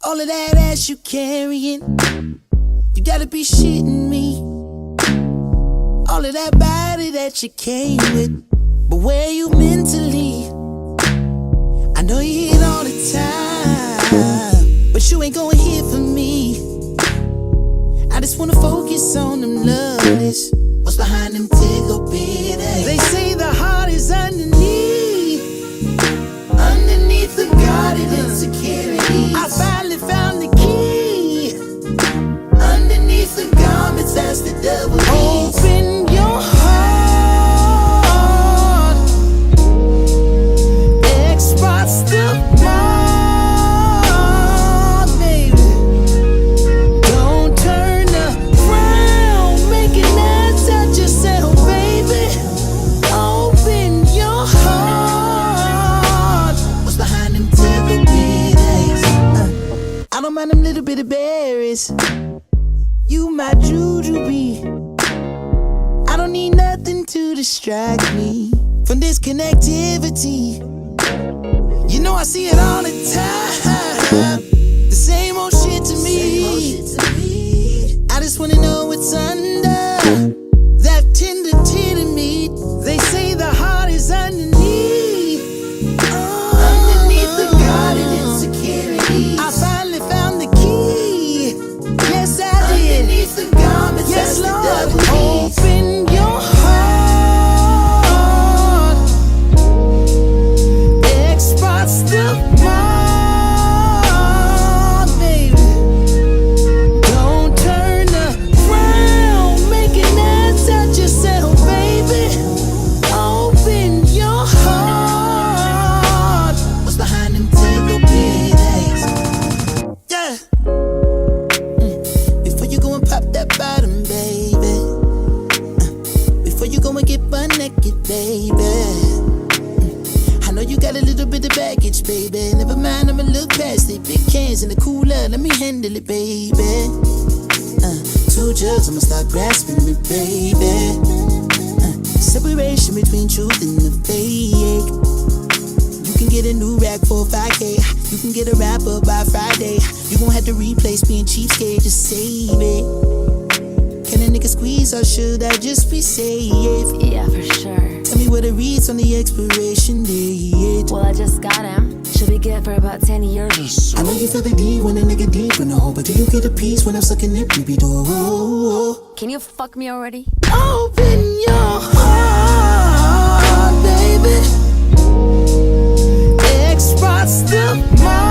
All of that ass you carrying, you gotta be shitting me. All of that body that you came with, but where you mentally? I know you hit all the time, but you ain't going here for me. I just wanna focus on them lovelies. What's behind them tickle bitties? They say the heart is underneath the guarded insecurities. I finally found the key. Underneath the garments, that's the double E's. Open your heart. X-Spots the mark, baby. Don't turn around, making ass at yourself, baby. Open your heart. What's behind them tickle bitties? I don't mind them little bitty berries. You my jujube. I don't need nothing to distract me from this connectivity. You know I see it all the time. The same old shit to me. I just wanna know what's under that tender titty meat. They say the heart is underneath the guarded insecurity. I finally found the key. Yes, I did. Underneath the garments, yes, Lord. Open your heart. X-Spots the mark, baby. Don't turn around, making ass at yourself, baby. Open your heart. What's behind them tickle bitties? Yeah. Before you go and pop that bottom, baby. Before you go and get butt naked, baby. I know you got a little bit of baggage, baby. Never mind, I'ma look past it. Big cans in the cooler, let me handle it, baby. 2 jugs, I'ma start grasping it, baby. Separation between truth and the fake. You can get a new rack for 5K. You can get a rapper by Friday. You gon' have to replace being cheapskate, just save it. Can a nigga squeeze or should I just be safe? Yeah, for sure. Tell me what it reads on the expiration date. Well, I just got him. Should be good for about 10 years or so. I know you feel the D when a nigga deep in the hole, but do you get a piece when I'm sucking it, baby door? Can you fuck me already? Open your heart, baby. X-Spots the mark.